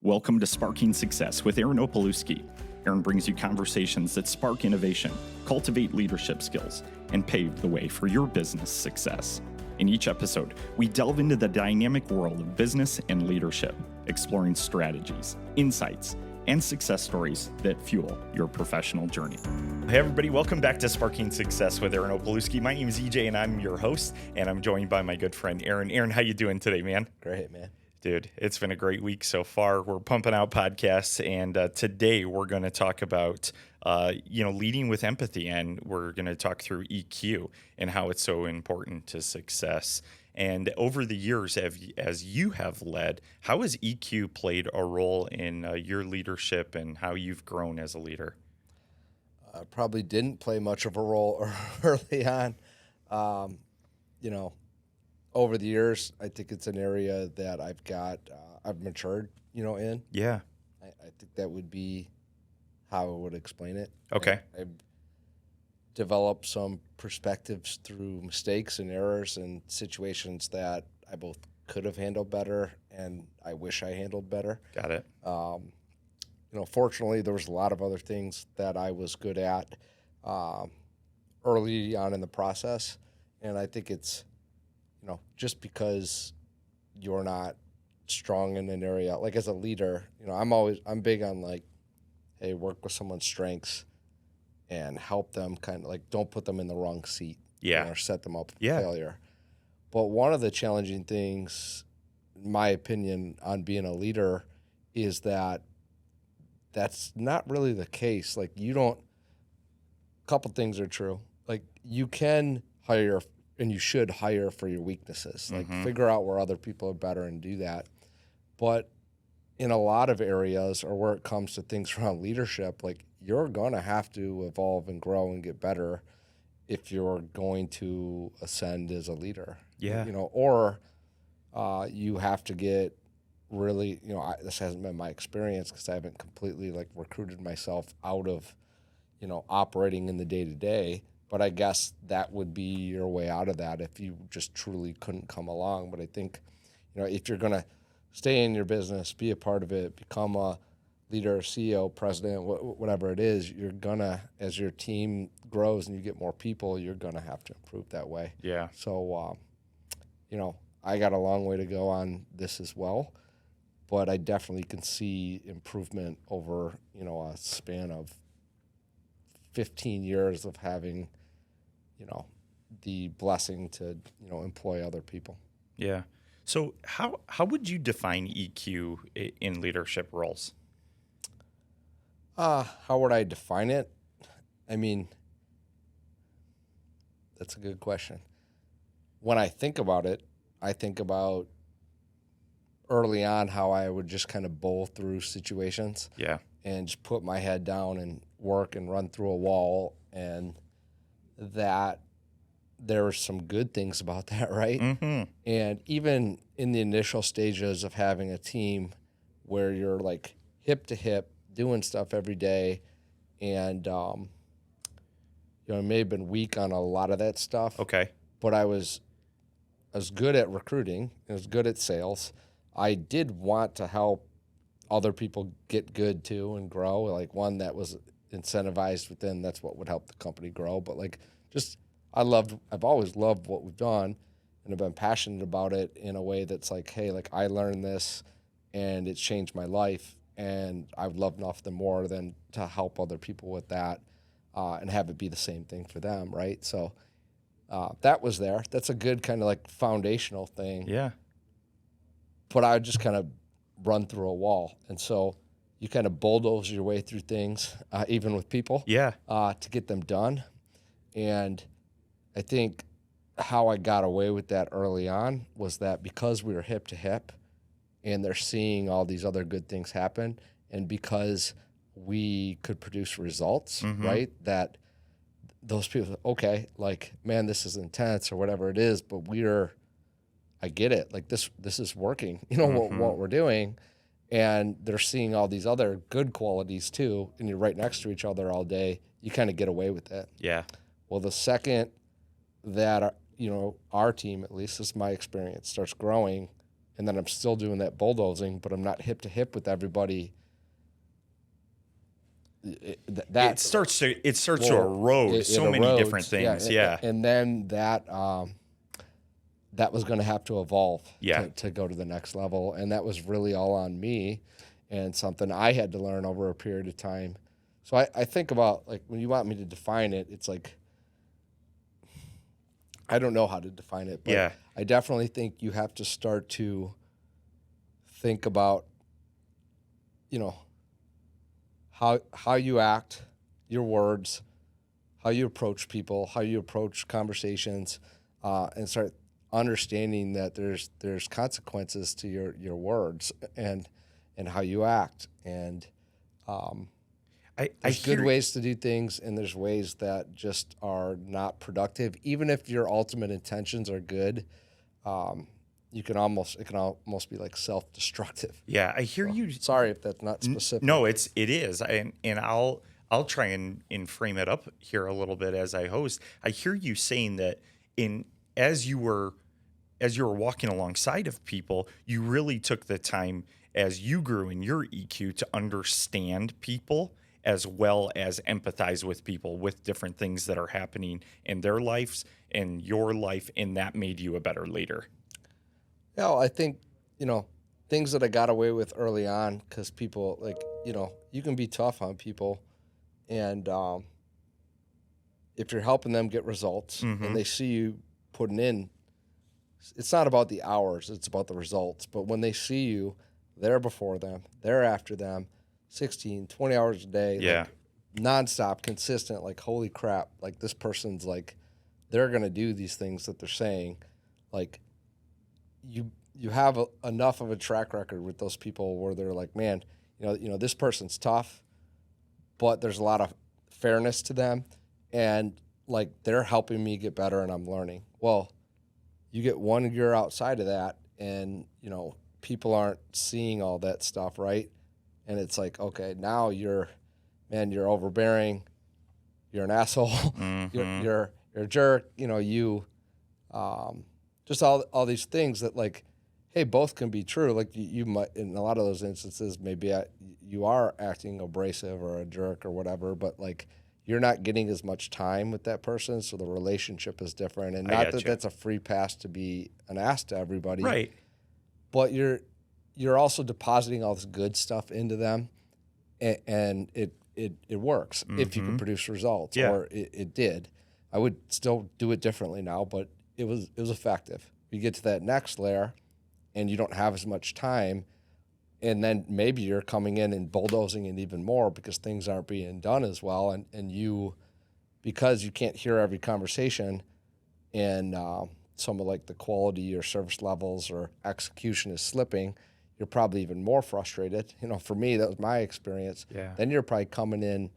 Welcome to Sparking Success with Aaron Opalewski. Aaron brings you conversations that spark innovation, cultivate leadership skills, and pave the way for your business success. In each episode, we delve into the dynamic world of business and leadership, exploring strategies, insights, and success stories that fuel your professional journey. Hey everybody, welcome back to Sparking Success with Aaron Opalewski. My name is EJ and I'm your host, and I'm joined by my good friend Aaron. Aaron, how you doing today, man? Great, man. Dude, it's been a great week so far. We're pumping out podcasts, and today we're going to talk about, leading with empathy, and we're going to talk through EQ and how it's so important to success. And over the years, as you have led, how has EQ played a role in your leadership and how you've grown as a leader? Probably didn't play much of a role early on. Over the years, I think it's an area that I've matured, in. Yeah. I think that would be how I would explain it. Okay. I've developed some perspectives through mistakes and errors and situations that I both could have handled better and I wish I handled better. Got it. Fortunately, there was a lot of other things that I was good at early on in the process, and I think it's just because you're not strong in an area, like as a leader, I'm big on like, hey, work with someone's strengths and help them kind of like, don't put them in the wrong seat. Yeah. Or set them up for Yeah. failure. But one of the challenging things, in my opinion, on being a leader is that that's not really the case. Like a couple things are true. Like you can hire and you should hire for your weaknesses. Like figure out where other people are better and do that. But in a lot of areas, or where it comes to things around leadership, like you're going to have to evolve and grow and get better if you're going to ascend as a leader. Yeah. Or you have to get really, this hasn't been my experience because I haven't completely like recruited myself out of, operating in the day-to-day. But I guess that would be your way out of that if you just truly couldn't come along. But I think, if you're going to stay in your business, be a part of it, become a leader, CEO, president, whatever it is, you're going to, as your team grows and you get more people, you're going to have to improve that way. Yeah. So, I got a long way to go on this as well. But I definitely can see improvement over, a span of 15 years of having the blessing to, employ other people. Yeah. So how would you define EQ in leadership roles? How would I define it? I mean, that's a good question. When I think about it, I think about early on how I would just kind of bowl through situations. Yeah. And just put my head down and work and run through a wall, and that there were some good things about that, right? Mm-hmm. And even in the initial stages of having a team where you're like hip to hip doing stuff every day, and I may have been weak on a lot of that stuff. Okay. But I was good at recruiting. I was good at sales. I did want to help other people get good too and grow. Like one that was incentivized within, that's what would help the company grow. But like I've always loved what we've done, and I've been passionate about it in a way that's like, hey, like I learned this and it's changed my life, and I would love nothing more than to help other people with that and have it be the same thing for them, right? So that was there. That's a good kind of like foundational thing. Yeah. But I would just kind of run through a wall. And so you kind of bulldoze your way through things, even with people, to get them done. And I think how I got away with that early on was that because we were hip to hip and they're seeing all these other good things happen, and because we could produce results, right, that those people, okay, like, man, this is intense or whatever it is, but I get it. Like this is working, what we're doing. And they're seeing all these other good qualities too, and you're right next to each other all day, you kind of get away with it. Yeah. Well, the second that, our team, at least this is my experience, starts growing and then I'm still doing that bulldozing, but I'm not hip to hip with everybody. It starts to erode so many different things. Yeah. And then that was going to have to evolve to go to the next level. And that was really all on me and something I had to learn over a period of time. So I think about, like, when you want me to define it, it's like, I don't know how to define it, but I definitely think you have to start to think about, how you act, your words, how you approach people, how you approach conversations, and start understanding that there's consequences to your words and how you act. And there's good ways to do things, and there's ways that just are not productive. Even if your ultimate intentions are good, it can almost be like self-destructive. Yeah, I hear you. Sorry if that's not specific. No, it is, and I'll try and frame it up here a little bit as I host. I hear you saying that as you were walking alongside of people, you really took the time as you grew in your EQ to understand people, as well as empathize with people with different things that are happening in their lives and your life, and that made you a better leader. Yeah, I think, things that I got away with early on, because people, like, you can be tough on people, and if you're helping them get results and they see you putting in, it's not about the hours, it's about the results. But when they see you, they're before them, they're after them, 16, 20 hours a day, like, nonstop, consistent, like, holy crap, like, this person's, like, they're going to do these things that they're saying. Like, you have enough of a track record with those people where they're like, man, this person's tough, but there's a lot of fairness to them, and, like, they're helping me get better and I'm learning. Well, you get 1 year outside of that, and, people aren't seeing all that stuff, right? And it's like, okay, now you're overbearing, you're an asshole, you're a jerk, just all these things that, like, hey, both can be true. Like, you might, in a lot of those instances, maybe you are acting abrasive or a jerk or whatever, but, like, you're not getting as much time with that person, so the relationship is different. And not that that's a free pass to be an ass to everybody, right? But you're also depositing all this good stuff into them, and it works if you can produce results, or it did. I would still do it differently now, but it was effective. You get to that next layer, and you don't have as much time, and then maybe you're coming in and bulldozing it even more because things aren't being done as well, and you, because you can't hear every conversation, and some of, like, the quality or service levels or execution is slipping, you're probably even more frustrated. For me, that was my experience. Yeah. Then you're probably coming in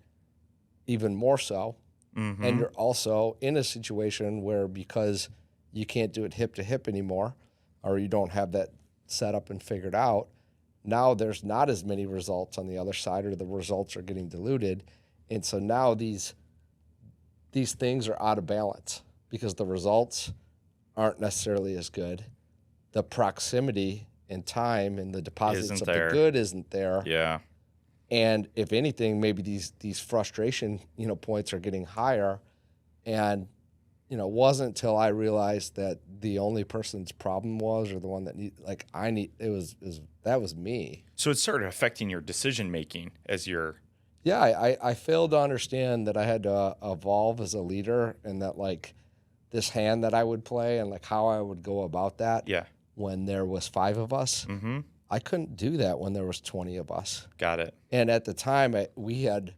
even more so, and you're also in a situation where, because you can't do it hip to hip anymore, or you don't have that set up and figured out, now there's not as many results on the other side, or the results are getting diluted. And so now these things are out of balance because the results aren't necessarily as good. The proximity and time and the deposits of the good isn't there. Yeah. And if anything, maybe these frustration, points are getting higher. And, it wasn't until I realized that the only person's problem was, or the one that that was me. So it started affecting your decision making as you're. Yeah, I failed to understand that I had to evolve as a leader, and that, like, this hand that I would play and, like, how I would go about that. Yeah. When there was 5 of us, I couldn't do that when there was 20 of us. Got it. And at the time, we had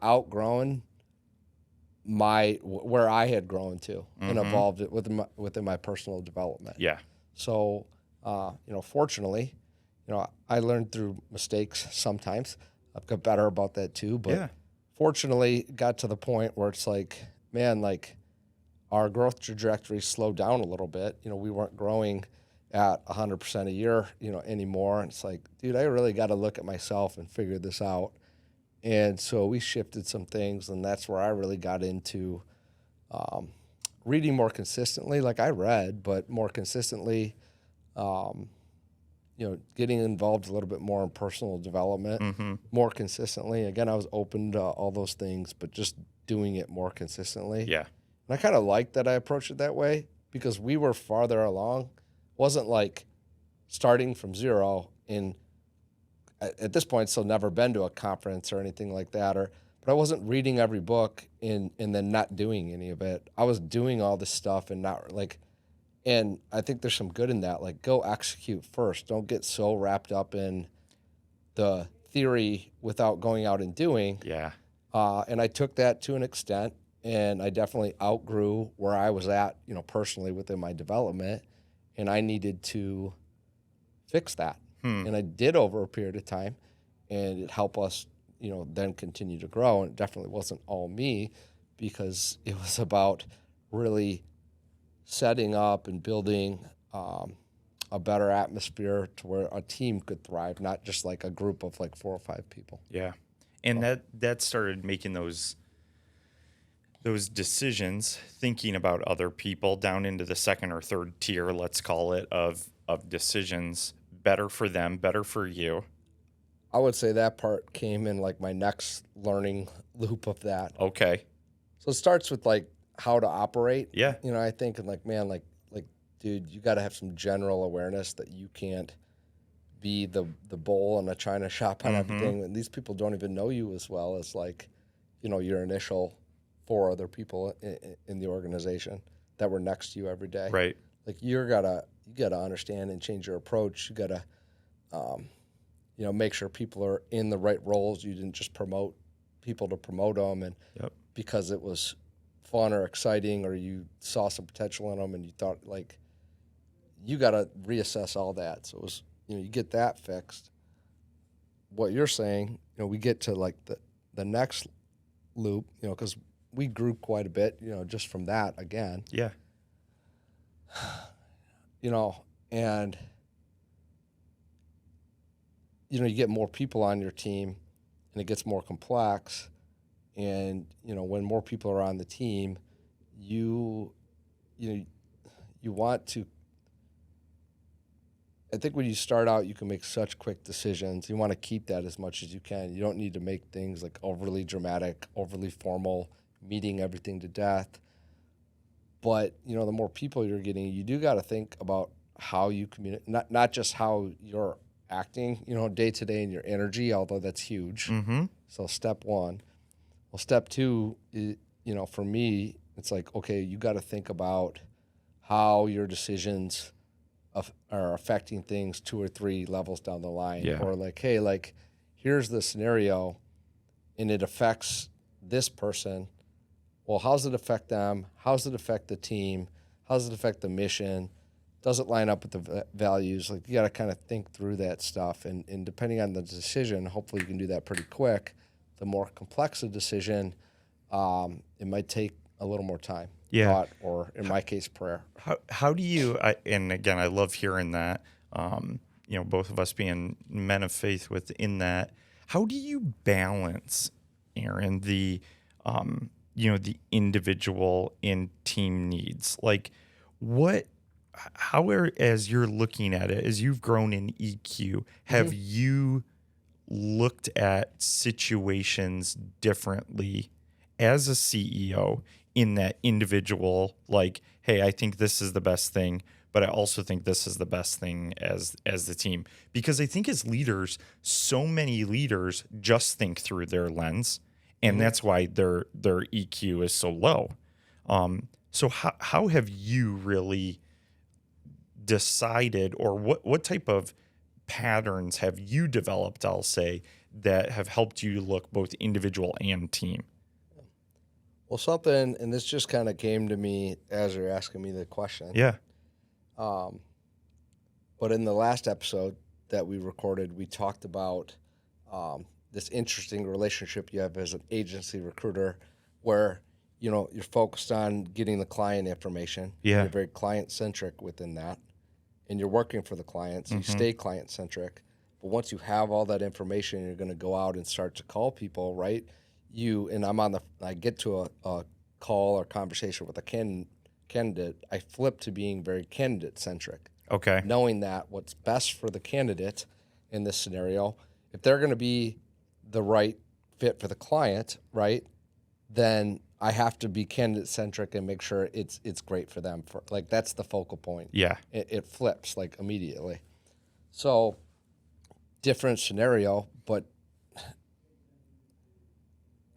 outgrown where I had grown to, and evolved it within my personal development. Yeah. So, fortunately, I learned through mistakes sometimes. I've got better about that too. But fortunately, got to the point where it's like, man, like, our growth trajectory slowed down a little bit. We weren't growing at 100% a year, anymore. And it's like, dude, I really got to look at myself and figure this out. And so we shifted some things, and that's where I really got into reading more consistently. Like, I read, but more consistently, getting involved a little bit more in personal development more consistently. Again, I was open to all those things, but just doing it more consistently. Yeah. And I kind of like that I approached it that way because we were farther along. Wasn't like starting from zero and at this point still never been to a conference or anything like that, but I wasn't reading every book and then not doing any of it. I was doing all this stuff and not like, and I think there's some good in that. Like, go execute first. Don't get so wrapped up in the theory without going out and doing. Yeah. And I took that to an extent, and I definitely outgrew where I was at, personally within my development, and I needed to fix that. And I did over a period of time, and it helped us, then continue to grow. And it definitely wasn't all me because it was about really setting up and building a better atmosphere to where a team could thrive, not just like a group of like 4 or 5 people. Yeah. And that started making those decisions, thinking about other people down into the second or third tier, let's call it, of decisions, better for them, better for you. I would say that part came in like my next learning loop of that. Okay. So it starts with like how to operate. Yeah. I think and like, man, like, dude, you got to have some general awareness that you can't be the bull in a china shop on everything. And these people don't even know you as well as like, your initial 4 other people in the organization that were next to you every day. Right. Like you gotta understand and change your approach. You gotta, make sure people are in the right roles. You didn't just promote people to promote them, and because it was fun or exciting, or you saw some potential in them, and you thought like, you gotta reassess all that. So it was, you get that fixed. What you're saying, we get to like the next loop, because we grew quite a bit, just from that again. Yeah. And you get more people on your team and it gets more complex. And, when more people are on the team, you want to, I think when you start out, you can make such quick decisions. You want to keep that as much as you can. You don't need to make things like overly dramatic, overly formal, meeting everything to death. But, the more people you're getting, you do got to think about how you communicate, not just how you're acting, day to day, and your energy, although that's huge. So step 1. Well, step 2, for me, it's like, okay, you got to think about how your decisions are affecting things 2 or 3 levels down the line. Yeah. Or like, hey, like, here's the scenario, and it affects this person. Well, how does it affect them? How does it affect the team? How does it affect the mission? Does it line up with the values? Like, you got to kind of think through that stuff. And depending on the decision, hopefully you can do that pretty quick. The more complex a decision, it might take a little more time. Yeah. Thought, or in my case, prayer. How do you, and again, I love hearing that, both of us being men of faith within that, how do you balance, Aaron, the individual and team needs? Like as you're looking at it, as you've grown in EQ, have you looked at situations differently as a CEO in that individual, like, hey, I think this is the best thing, but I also think this is the best thing as the team? Because I think as leaders, so many leaders just think through their lens, and that's why their EQ is so low. So how have you really decided, or what type of patterns have you developed, I'll say, that have helped you look both individual and team? Well, something, and this just kind of came to me as you're asking me the question. Yeah. But in the last episode that we recorded, we talked about this interesting relationship you have as an agency recruiter where, you're focused on getting the client information. Yeah. You're very client-centric within that. And you're working for the client, so you stay client-centric. But once you have all that information, you're going to go out and start to call people, right? I get to a call or conversation with a candidate, I flip to being very candidate-centric. Okay. Knowing that what's best for the candidate in this scenario, if they're going to be the right fit for the client, right, then I have to be candidate centric and make sure it's great for them. For like, that's the focal point. Yeah. It flips like immediately. So different scenario, but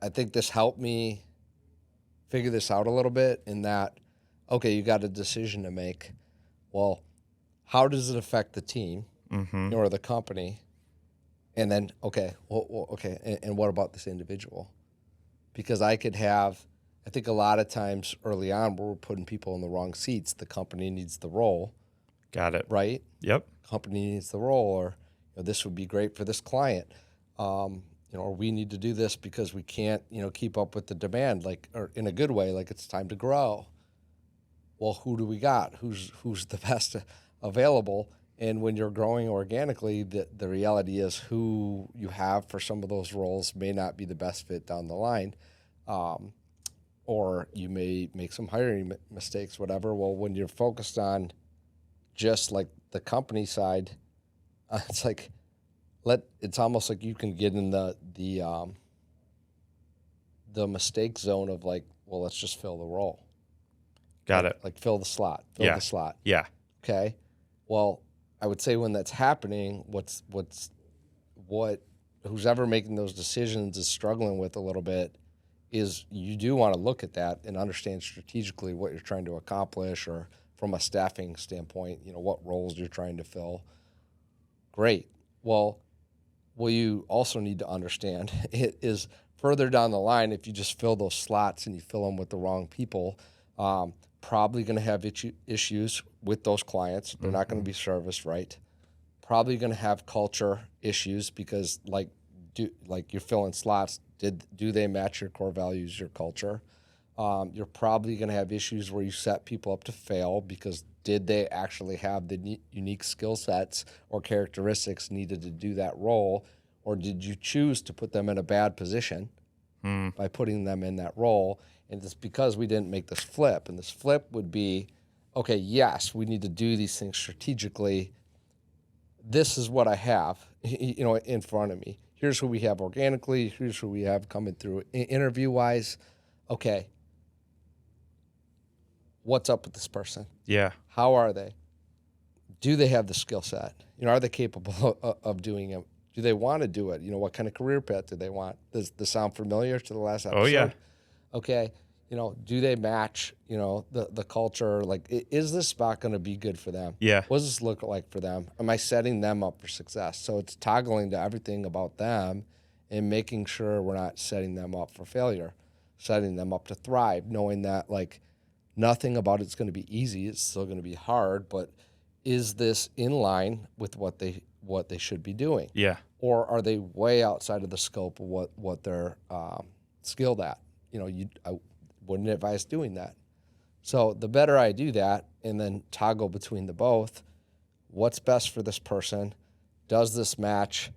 I think this helped me figure this out a little bit in that, okay, you got a decision to make. Well, how does it affect the team or the company? And then, okay, and what about this individual? Because I think a lot of times early on we're putting people in the wrong seats. The company needs the role. Got it. Right? Yep. Company needs the role, or this would be great for this client. Or we need to do this because we can't, keep up with the demand, or in a good way, like it's time to grow. Well, who do we got? Who's the best available? And when you're growing organically, the reality is who you have for some of those roles may not be the best fit down the line. Or you may make some hiring mistakes, whatever. Well, when you're focused on just like the company side, it's like, it's almost like you can get in the mistake zone of like, well, let's just fill the role. Got it. Like fill the slot. Fill the slot. Yeah. Okay. Well, I would say when that's happening, who's ever making those decisions is struggling with a little bit is you do want to look at that and understand strategically what you're trying to accomplish, or from a staffing standpoint, what roles you're trying to fill. Great. Well, what you also need to understand it is further down the line, if you just fill those slots and you fill them with the wrong people, probably going to have issues with those clients. They're not going to be serviced right. Probably going to have culture issues because you're filling slots. Do they match your core values, your culture? You're probably going to have issues where you set people up to fail because did they actually have the unique skill sets or characteristics needed to do that role, or did you choose to put them in a bad position by putting them in that role? And it's because we didn't make this flip. And this flip would be, okay, yes, we need to do these things strategically. This is what I have, in front of me. Here's who we have organically. Here's who we have coming through interview-wise. Okay, what's up with this person? Yeah. How are they? Do they have the skill set? Are they capable of doing it? Do they want to do it? What kind of career path do they want? Does this sound familiar to the last episode? Oh, yeah. Okay. Do they match, the culture? Like, is this spot going to be good for them? Yeah. What does this look like for them? Am I setting them up for success? So it's toggling to everything about them and making sure we're not setting them up for failure, setting them up to thrive, knowing that, like, nothing about it's going to be easy. It's still going to be hard, but is this in line with what they should be doing? Yeah. Or are they way outside of the scope of what they're skilled at? I wouldn't advise doing that. So the better I do that and then toggle between the both, what's best for this person? Does this match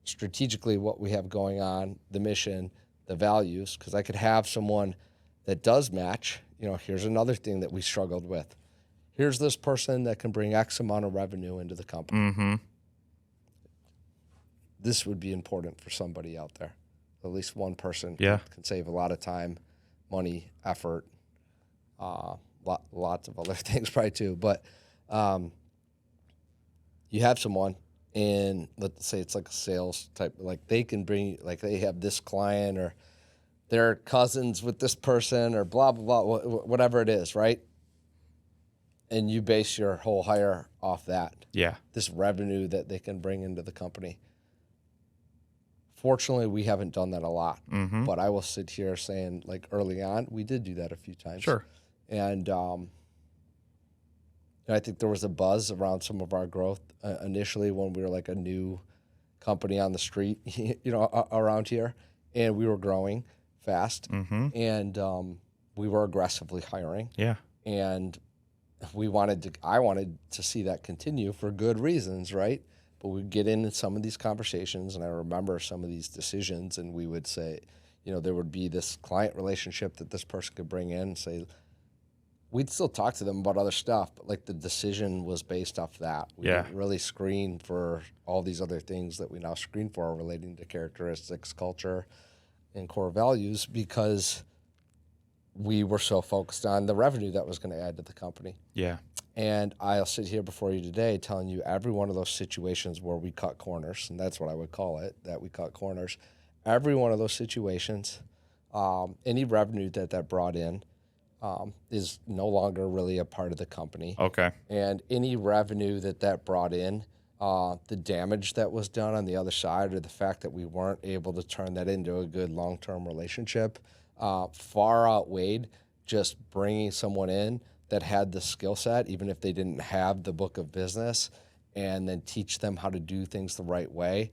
strategically what we have going on, the mission, the values? Because I could have someone that does match. Here's another thing that we struggled with. Here's this person that can bring X amount of revenue into the company. Mm-hmm. This would be important for somebody out there. At least one person can save a lot of time, money, effort, lots of other things probably too. But you have someone, and let's say it's like a sales type, like they can bring, like they have this client or they're cousins with this person or blah, blah, blah, whatever it is, right? And you base your whole hire off that. Yeah. This revenue that they can bring into the company. Fortunately, we haven't done that a lot, but I will sit here saying, like, early on, we did do that a few times. Sure. And I think there was a buzz around some of our growth initially when we were like a new company on the street, around here, and we were growing fast, and we were aggressively hiring. Yeah. And I wanted to see that continue for good reasons, right? But we'd get into some of these conversations, and I remember some of these decisions, and we would say, there would be this client relationship that this person could bring in and say, we'd still talk to them about other stuff, but like the decision was based off that. We didn't really screen for all these other things that we now screen for relating to characteristics, culture, and core values, because we were so focused on the revenue that was going to add to the company. Yeah. And I'll sit here before you today telling you every one of those situations where we cut corners, and that's what I would call it, that we cut corners. Every one of those situations, any revenue that brought in is no longer really a part of the company. Okay. And any revenue that brought in, the damage that was done on the other side, or the fact that we weren't able to turn that into a good long-term relationship, far outweighed just bringing someone in that had the skill set, even if they didn't have the book of business, and then teach them how to do things the right way,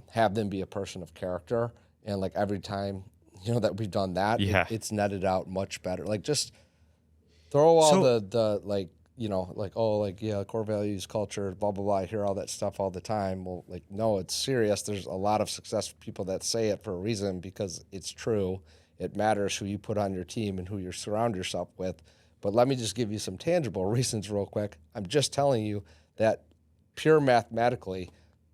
have them be a person of character. And like every time, that we've done that, it's netted out much better. Like just throw all core values, culture, blah, blah, blah. I hear all that stuff all the time. Well, like, no, it's serious. There's a lot of successful people that say it for a reason, because it's true. It matters who you put on your team and who you surround yourself with. But let me just give you some tangible reasons real quick. I'm just telling you that pure mathematically,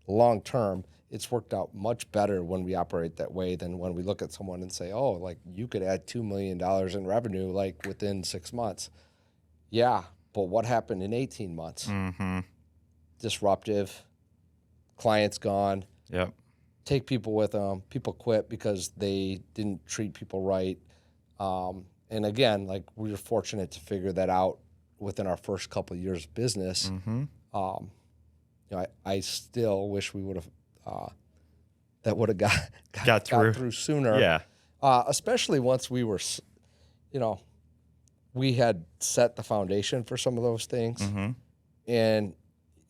long term, it's worked out much better when we operate that way than when we look at someone and say, oh, like you could add $2 million in revenue like within 6 months. Yeah, but what happened in 18 months? Mm-hmm. Disruptive, clients gone. Yep. Take people with them. People quit because they didn't treat people right. And again, like we were fortunate to figure that out within our first couple of years of business. Mm-hmm. I still wish we would have that would have got through sooner. Yeah. Especially once we were, we had set the foundation for some of those things. Mm-hmm. And,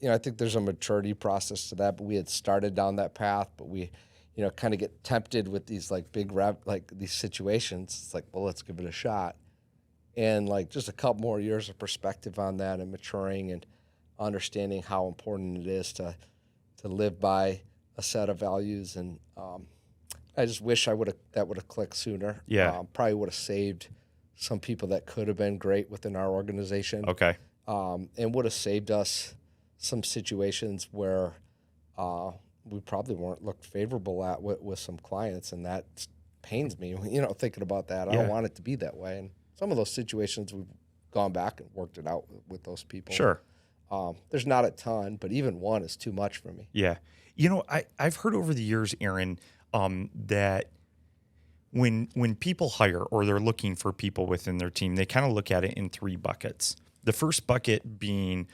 I think there's a maturity process to that, but we had started down that path, but we, kind of get tempted with these like big these situations. It's like, well, let's give it a shot. And like just a couple more years of perspective on that and maturing and understanding how important it is to live by a set of values. And I just wish that would have clicked sooner. Yeah. Probably would have saved some people that could have been great within our organization. Okay. And would have saved us some situations where we probably weren't looked favorable at with some clients, and that pains me, thinking about that. I don't want it to be that way. And some of those situations we've gone back and worked it out with those people. Sure. There's not a ton, but even one is too much for me. Yeah. I've heard over the years, Aaron, that when people hire or they're looking for people within their team, they kind of look at it in 3 buckets. The first bucket being,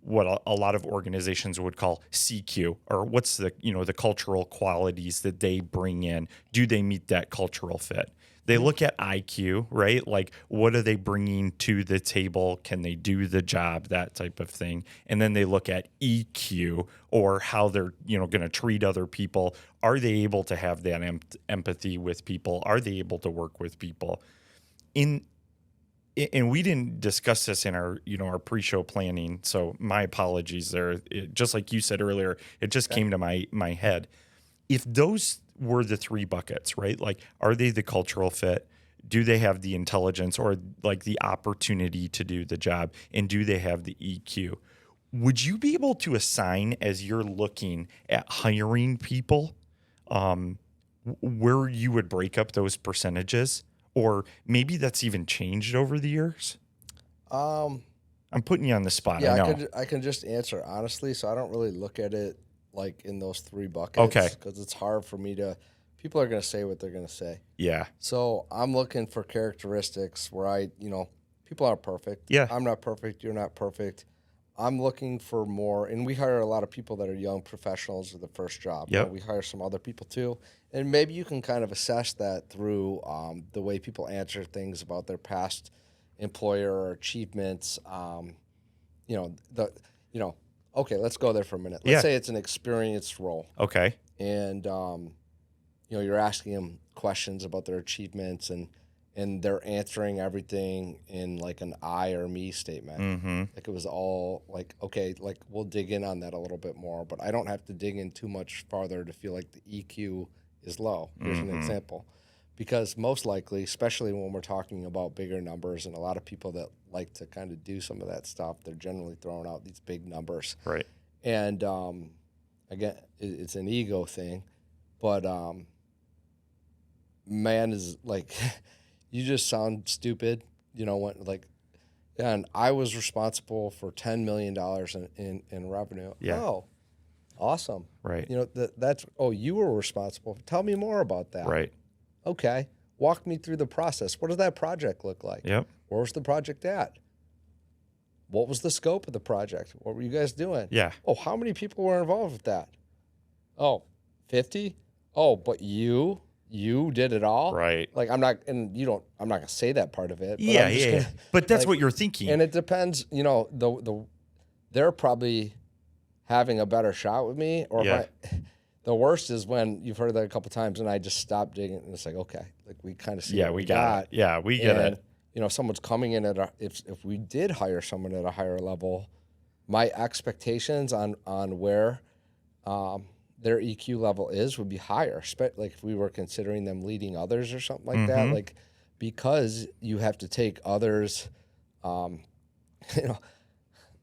what a lot of organizations would call CQ, or what's the cultural qualities that they bring in. Do they meet that cultural fit? They look at IQ, right? Like, what are they bringing to the table? Can they do the job? That type of thing. And then they look at EQ, or how they're, going to treat other people. Are they able to have that empathy with people? Are they able to work with people? And we didn't discuss this in our, our pre-show planning. So my apologies there. Just like you said earlier, it just came to my head. If those were the 3 buckets, right? Like, are they the cultural fit? Do they have the intelligence or like the opportunity to do the job? And do they have the EQ? Would you be able to assign, as you're looking at hiring people, where you would break up those percentages? Or maybe that's even changed over the years? I'm putting you on the spot. Yeah, I know. I can just answer honestly, so I don't really look at it like in those 3 buckets. Okay. Because it's hard for me to. People are going to say what they're going to say. Yeah. So I'm looking for characteristics where people aren't perfect. Yeah. I'm not perfect. You're not perfect. I'm looking for more, and we hire a lot of people that are young professionals with the first job. Yep. We hire some other people too, and maybe you can kind of assess that through the way people answer things about their past employer or achievements. Okay, let's go there for a minute. Let's say it's an experienced role. Okay. And you're asking them questions about their achievements, and they're answering everything in like an I or me statement. Mm-hmm. Like it was all like, okay, like we'll dig in on that a little bit more, but I don't have to dig in too much farther to feel like the EQ is low. Here's an example. because most likely, especially when we're talking about bigger numbers, and a lot of people that like to kind of do some of that stuff, they're generally throwing out these big numbers. Right. And again, it's an ego thing, but man is like, you just sound stupid, when and I was responsible for $10 million in revenue. Yeah. Oh, awesome. Right. You were responsible. Tell me more about that. Right. Okay. Walk me through the process. What does that project look like? Yep. Where was the project at? What was the scope of the project? What were you guys doing? Yeah. Oh, how many people were involved with that? Oh, 50? Oh, but you did it all? Right. Like, I'm not going to say that part of it. But Yeah, I'm just gonna, But that's what you're thinking. And it depends, they're probably having a better shot with me. Or the worst is when you've heard that a couple times and I just stop digging and it's like, okay, like we kind of see what we got it. Yeah, we get it. If someone's coming in if we did hire someone at a higher level, my expectations on where their EQ level would be higher. Like if we were considering them leading others or something like that, like because you have to take others,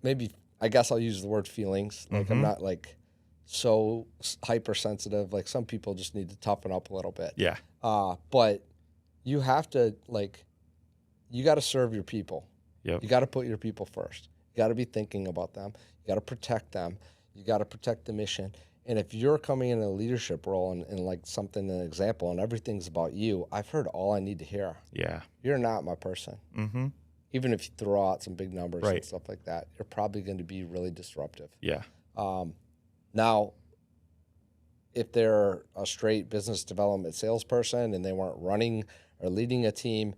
maybe I guess I'll use the word feelings. Like I'm not like so hypersensitive. Like some people just need to toughen up a little bit. Yeah. But you have to you got to serve your people. Yep. You got to put your people first. You got to be thinking about them. You got to protect them. You got to protect the mission. And if you're coming in a leadership role and like something, an example, and everything's about you, I've heard all I need to hear. Yeah. You're not my person. Mm-hmm. Even if you throw out some big numbers Right. and stuff like that, you're probably going to be really disruptive. Yeah. Now, if they're a straight business development salesperson and they weren't running or leading a team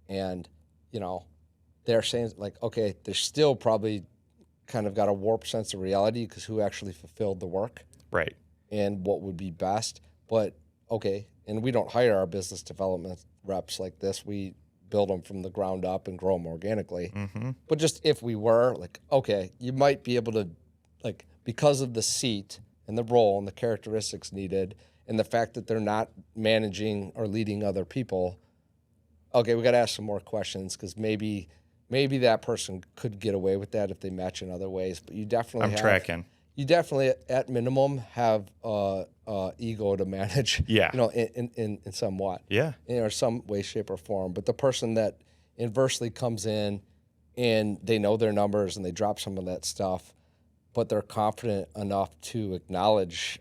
and, they're saying like, okay, they're still probably kind of got a warped sense of reality because who actually fulfilled the work. Right. And what would be best. But, okay, and we don't hire our business development reps like this. We build them from the ground up and grow them organically. Mm-hmm. But just if we were, like, okay, you might be able to, like, because of the seat and the role and the characteristics needed and the fact that they're not managing or leading other people, okay, we got to ask some more questions because maybe that person could get away with that if they match in other ways. But you definitely tracking. You definitely, at minimum, have ego to manage. Yeah. In somewhat. Yeah. Or some way, shape, or form. But the person that inversely comes in and they know their numbers and they drop some of that stuff, but they're confident enough to acknowledge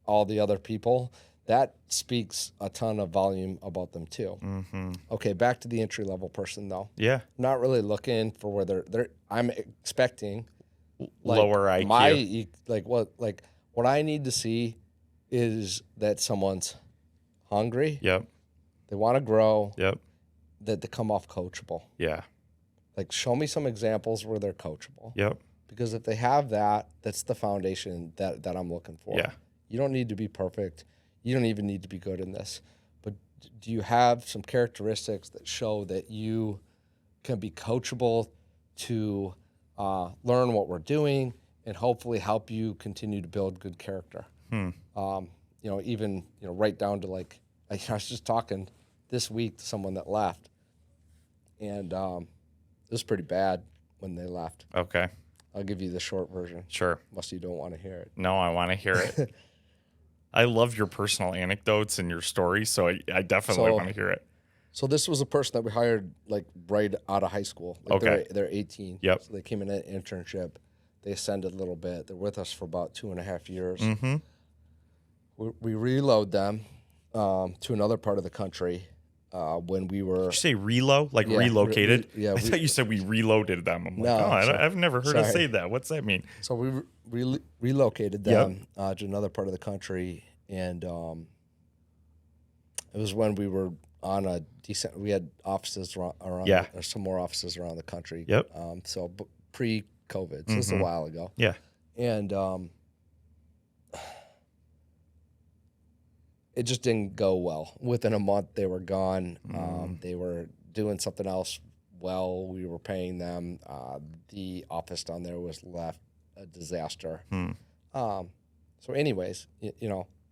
all the other people, that speaks a ton of volume about them too. Mm-hmm. Okay, back to the entry level person though. Yeah. Not really looking for where they're. I'm expecting lower IQ. What I need to see is that someone's hungry. Yep. They want to grow. Yep. That they come off coachable. Yeah. Like show me some examples where they're coachable. Yep. Because if they have that, that's the foundation that I'm looking for. Yeah. You don't need to be perfect. You don't even need to be good in this. But do you have some characteristics that show that you can be coachable to learn what we're doing and hopefully help you continue to build good character? Even right down to like, I was just talking this week to someone that left, and it was pretty bad when they left. Okay. I'll give you the short version. Sure. Unless you don't want to hear it. No, I want to hear it. I love your personal anecdotes and your stories, so I definitely want to hear it. So this was a person that we hired like right out of high school. Like Okay. They're 18. Yep. So they came in an internship. They ascended a little bit. They're with us for about 2.5 years. Mm-hmm. We reload them to another part of the country when we were... Did you say reload? Like relocated? I thought you said we reloaded them. I'm like, No, I've never heard us say that. What's that mean? So we relocated them to another part of the country, and it was when we were on a decent... We had offices around or some more offices around the country. Yep. So pre-COVID. So this is a while ago. Yeah. And it just didn't go well. Within a month, they were gone. They were doing something else well. We were paying them. The office down there was left a disaster. So anyways,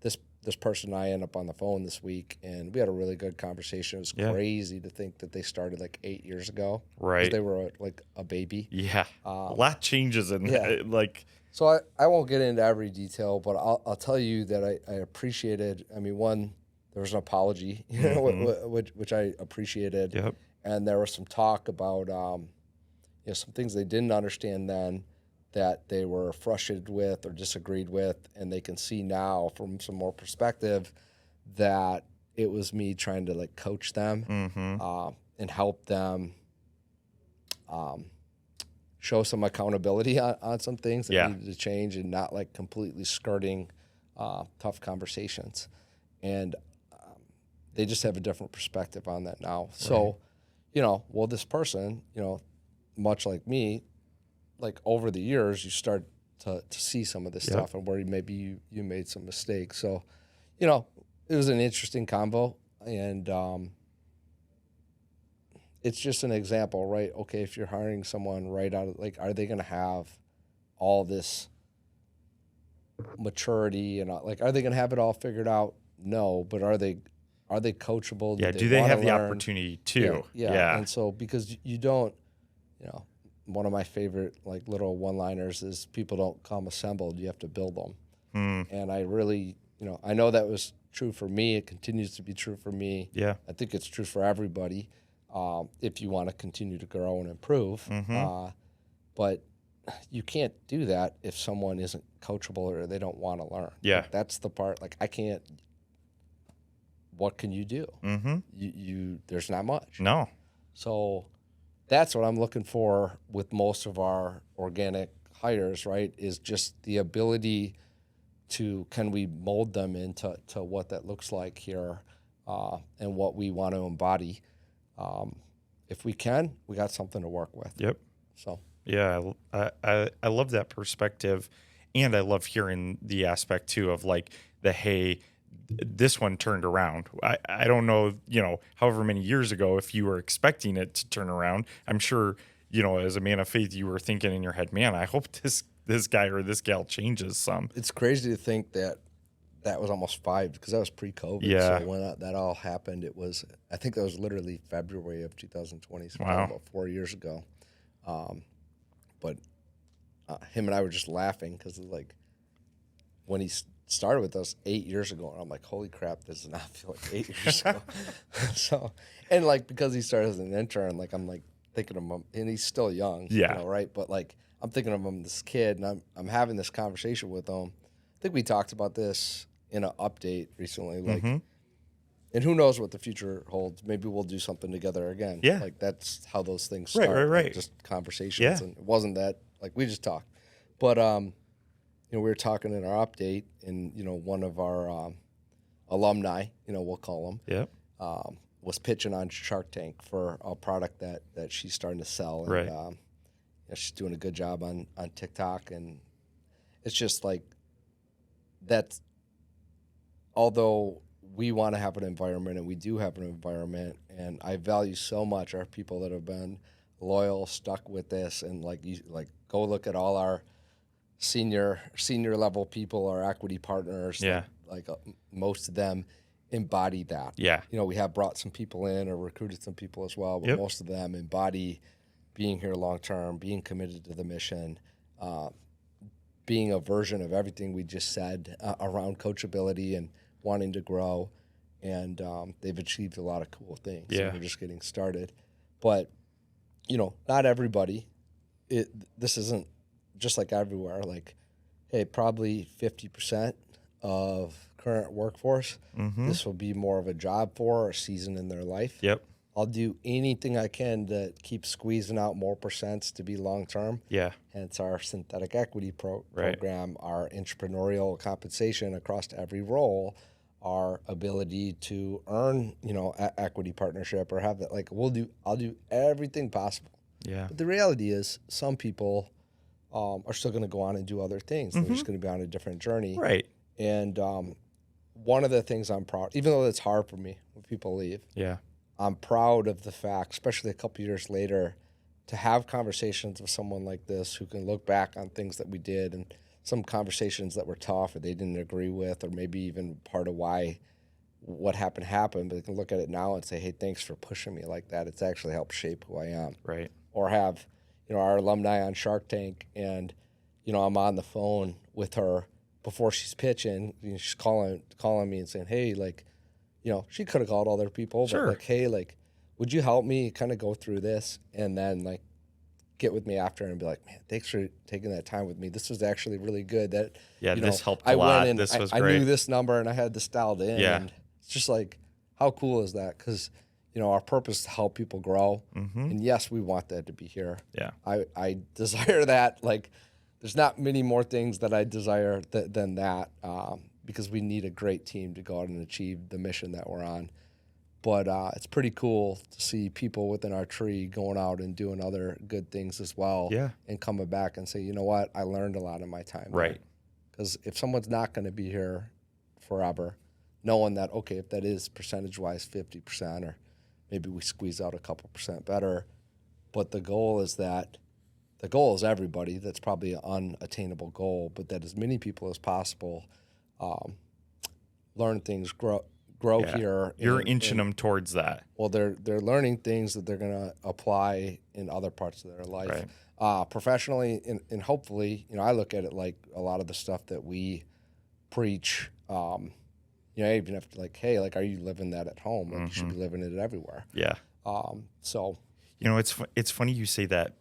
this person and I end up on the phone this week, and we had a really good conversation. It was crazy to think that they started like 8 years ago. Right. Because they were like a baby. Yeah. A lot changes in that. Like, so I won't get into every detail, but I'll tell you that I appreciated. I mean, one, there was an apology, which I appreciated. Yep. And there was some talk about some things they didn't understand then that they were frustrated with or disagreed with, and they can see now from some more perspective that it was me trying to like coach them and help them show some accountability on some things that needed to change, and not like completely skirting tough conversations. And they just have a different perspective on that now. So, this person, much like me, like over the years, you start to see some of this stuff and where maybe you made some mistakes. So, it was an interesting convo, and it's just an example, right? Okay, if you're hiring someone right out of, like, are they going to have all this maturity and like, are they going to have it all figured out? No, but are they coachable? Do they have the opportunity to? Yeah. And so, because you don't, one of my favorite like little one-liners is people don't come assembled, you have to build them. And I really, I know that was true for me. It continues to be true for me. Yeah. I think it's true for everybody if you want to continue to grow and improve. But you can't do that if someone isn't coachable or they don't want to learn. Yeah. Like, that's the part, like, I can't, what can you do? You there's not much. No. So that's what I'm looking for with most of our organic hires, right? Is just the ability to, can we mold them into what that looks like here and what we want to embody. If we can, we got something to work with. Yep. So. Yeah, I love that perspective, and I love hearing the aspect too of like hey, this one turned around. I don't know, however many years ago, if you were expecting it to turn around. I'm sure, as a man of faith, you were thinking in your head, man, I hope this guy or this gal changes some. It's crazy to think that was almost 5, because that was pre-COVID. Yeah. So when that all happened, I think that was literally February of 2020, so wow. About 4 years ago. But him and I were just laughing because, like, when he started with us 8 years ago, and I'm like, holy crap, this does not feel like 8 years ago. So, and like, because he started as an intern, like, I'm like thinking of him, and he's still young, right? But like, I'm thinking of him, this kid, and I'm having this conversation with him. I think we talked about this in an update recently, like, and who knows what the future holds? Maybe we'll do something together again. Yeah. Like, that's how those things start. Right. Like, just conversations. And it wasn't that, like, we just talked. But, we were talking in our update, and, one of our alumni, we'll call them, was pitching on Shark Tank for a product that she's starting to sell. And, right. She's doing a good job on TikTok. And it's just like, that's, although we want to have an environment, and we do have an environment, and I value so much our people that have been loyal, stuck with this, and go look at all our senior level people, our equity partners. Yeah. Most of them embody that. Yeah. We have brought some people in or recruited some people as well, but most of them embody being here long term, being committed to the mission, being a version of everything we just said around coachability and wanting to grow, and they've achieved a lot of cool things. Yeah. And we're just getting started. But, not everybody, this isn't just like everywhere. Like, hey, probably 50% of current workforce, this will be more of a job for or a season in their life. Yep. I'll do anything I can to keep squeezing out more percents to be long-term. Yeah. Hence our synthetic equity program, our entrepreneurial compensation across every role, our ability to earn, equity partnership or have that. Like, I'll do everything possible. Yeah. But the reality is, some people are still going to go on and do other things. They're just going to be on a different journey. Right. And one of the things I'm proud, even though it's hard for me when people leave. Yeah. I'm proud of the fact, especially a couple years later, to have conversations with someone like this who can look back on things that we did and some conversations that were tough or they didn't agree with, or maybe even part of why what happened, but they can look at it now and say, hey, thanks for pushing me like that. It's actually helped shape who I am. Right. Or have, our alumni on Shark Tank, and, I'm on the phone with her before she's pitching. She's calling me and saying, hey, like, she could have called other people, Sure. but like, hey, like, would you help me kind of go through this? And then like get with me after and be like, man, thanks for taking that time with me. This was actually really good. That, this helped a lot. This was great. I knew this number and I had this dialed in. Yeah. And it's just like, how cool is that? Because, our purpose is to help people grow. Mm-hmm. And yes, we want that to be here. Yeah. I desire that. Like, there's not many more things that I desire than that, because we need a great team to go out and achieve the mission that we're on. But it's pretty cool to see people within our tree going out and doing other good things as well. Yeah. And coming back and say, you know what, I learned a lot in my time. Right. Because if someone's not going to be here forever, knowing that, okay, if that is percentage-wise 50%, or maybe we squeeze out a couple percent better, but the goal is everybody. That's probably an unattainable goal, but that as many people as possible learn things, grow here. You're inching them towards that. Well, they're learning things that they're going to apply in other parts of their life. Right. Professionally, and hopefully, I look at it like a lot of the stuff that we preach, even if like, hey, like, are you living that at home? Like, you should be living it everywhere. Yeah. So, it's funny you say that.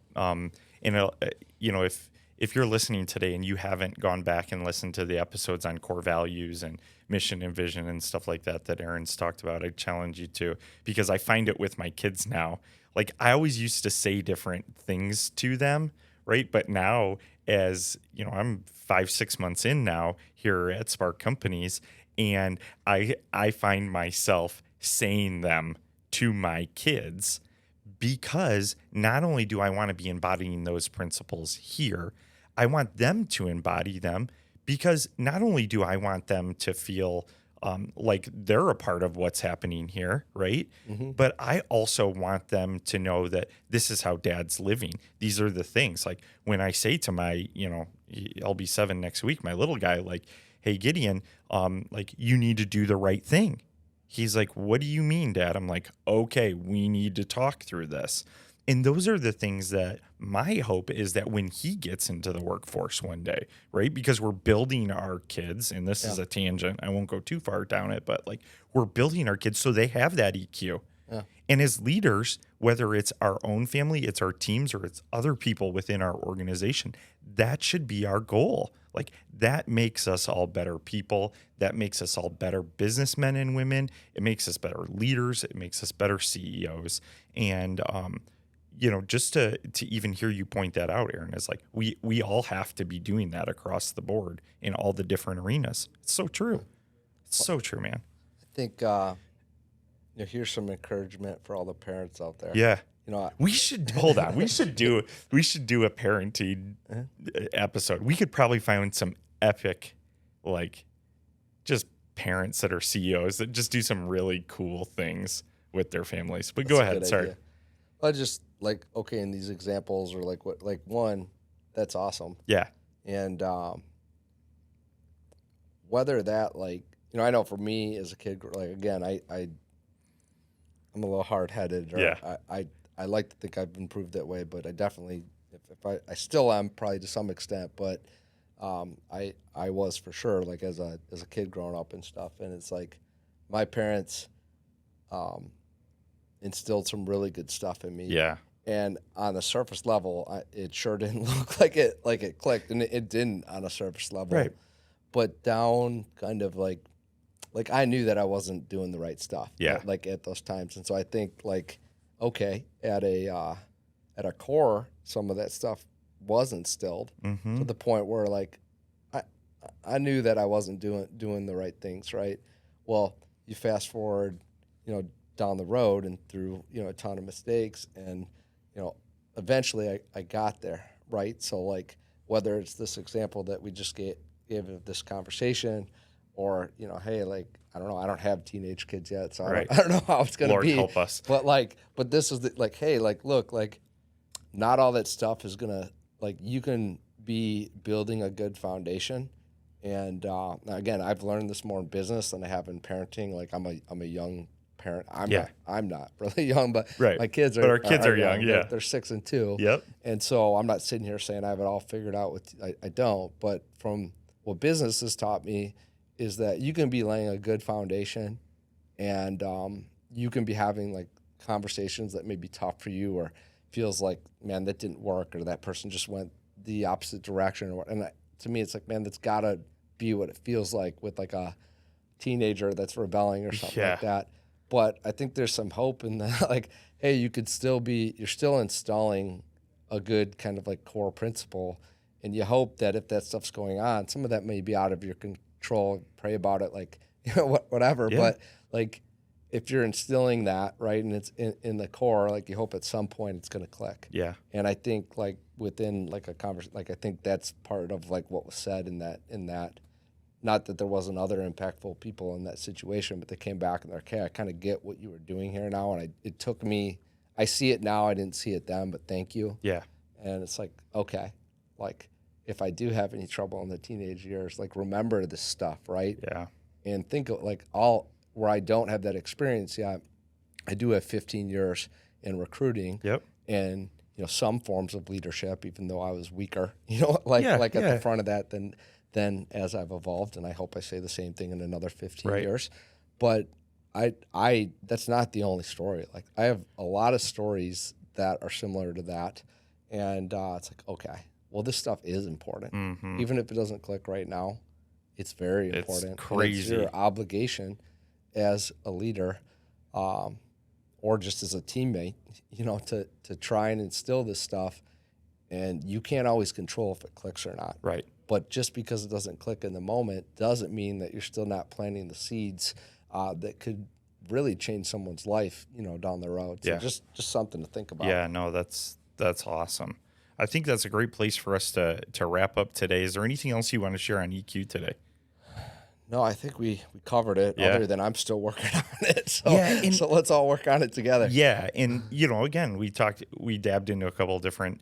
If you're listening today and you haven't gone back and listened to the episodes on core values and mission and vision and stuff like that Aaron's talked about, I challenge you to, because I find it with my kids now. Like, I always used to say different things to them, right? But now, as I'm 5-6 months in now here at Spark Companies, and I find myself saying them to my kids, because not only do I want to be embodying those principles here, I want them to embody them, because not only do I want them to feel like they're a part of what's happening here, right? Mm-hmm. But I also want them to know that this is how Dad's living. These are the things. Like, when I say to my, I'll be 7 next week, my little guy, like, hey, Gideon, like, you need to do the right thing. He's like, what do you mean, Dad? I'm like, okay, we need to talk through this. And those are the things that my hope is that when he gets into the workforce one day, right? Because we're building our kids, and this is a tangent, I won't go too far down it, but like, we're building our kids so they have that EQ. Yeah. And as leaders, whether it's our own family, it's our teams, or it's other people within our organization, that should be our goal. Like, that makes us all better people. That makes us all better businessmen and women. It makes us better leaders. It makes us better CEOs. And, just to even hear you point that out, Aaron, is like, we all have to be doing that across the board in all the different arenas. It's so true. It's so true, man. I think, here's some encouragement for all the parents out there. Yeah. We should hold on. We should do a parenting episode. We could probably find some epic, like, just parents that are CEOs that just do some really cool things with their families. But go ahead. Sorry. I just like, okay, in these examples, or like what, like, one, that's awesome. Yeah. And whether that, like, I know for me as a kid, like, again, I'm a little hard-headed. Or yeah. I like to think I've improved that way, but I definitely, if I still am, probably to some extent, but I was for sure, like, as a kid growing up and stuff. And it's like, my parents instilled some really good stuff in me. Yeah. And on the surface level, it sure didn't look like it clicked, and it didn't on a surface level. Right. But down, kind of like I knew that I wasn't doing the right stuff. Yeah. Like at those times, and so I think, like, okay, at a core, some of that stuff was instilled to the point where, like, I knew that I wasn't doing the right things. Right. Well, you fast forward, down the road and through, a ton of mistakes, and eventually I got there, right? So, like, whether it's this example that we just gave of this conversation, or, hey, like, I don't know, I don't have teenage kids yet, so I don't know how it's going to be. Lord help us. But this is like, hey, like, look, like, not all that stuff is going to, like, you can be building a good foundation. And again, I've learned this more in business than I have in parenting. Like I'm a young parent. I'm not really young, but my kids are. But our kids are young. Yeah, they're 6 and 2. Yep. And so I'm not sitting here saying I have it all figured out. I don't. But from what business has taught me is that you can be laying a good foundation, and you can be having like conversations that may be tough for you, or feels like, man, that didn't work, or that person just went the opposite direction, to me, it's like, man, that's gotta be what it feels like with like a teenager that's rebelling or something like that. But I think there's some hope in that, like, hey, you're still installing a good kind of like core principle, and you hope that if that stuff's going on, some of that may be out of your control. Pray about it, like, whatever. Yeah. But like, if you're instilling that, right, and it's in the core, like, you hope at some point it's going to click. Yeah. And I think like within like a conversation, like, I think that's part of like what was said in that, not that there wasn't other impactful people in that situation, but they came back and they're like, hey, I kind of get what you were doing here now. And it took me, I see it now. I didn't see it then, but thank you. Yeah. And it's like, okay, like if I do have any trouble in the teenage years, like, remember this stuff, right? Yeah. And think of like where I don't have that experience. Yeah, I do have 15 years in recruiting. Yep. And, some forms of leadership, even though I was weaker, at the front of that than as I've evolved. And I hope I say the same thing in another 15 years. But I that's not the only story. Like, I have a lot of stories that are similar to that. And it's like, okay, well, this stuff is important. Mm-hmm. Even if it doesn't click right now, it's very important. It's crazy. And it's your obligation as a leader, or just as a teammate, to try and instill this stuff. And you can't always control if it clicks or not. Right. But just because it doesn't click in the moment doesn't mean that you're still not planting the seeds that could really change someone's life, down the road. So just something to think about. Yeah, no, that's awesome. I think that's a great place for us to wrap up today. Is there anything else you want to share on EQ today? No, I think we covered it, other than I'm still working on it. So, so let's all work on it together. Yeah. And, again, we dabbed into a couple of different,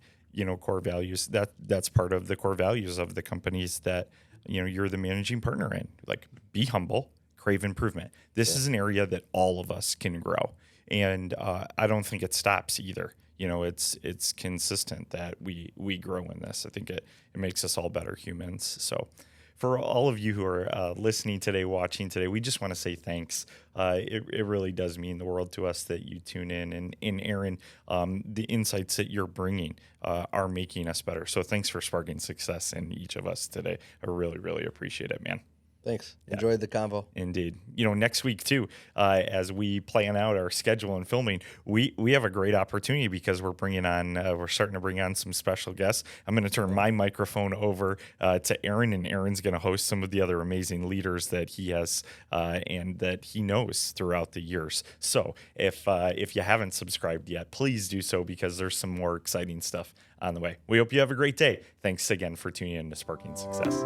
core values. That's part of the core values of the companies that, you're the managing partner in. Like, be humble, crave improvement. This is an area that all of us can grow. And I don't think it stops either. It's consistent that we grow in this. I think it makes us all better humans. So for all of you who are listening today, watching today, we just want to say thanks. It really does mean the world to us that you tune in. And Aaron, the insights that you're bringing are making us better. So thanks for sparking success in each of us today. I really, really appreciate it, man. Thanks. Enjoyed the convo. Indeed. Next week too, as we plan out our schedule and filming, we have a great opportunity because we're starting to bring on some special guests. I'm going to turn my microphone over to Aaron, and Aaron's going to host some of the other amazing leaders that he has and that he knows throughout the years. So if you haven't subscribed yet, please do so, because there's some more exciting stuff on the way. We hope you have a great day. Thanks again for tuning in to Sparking Success.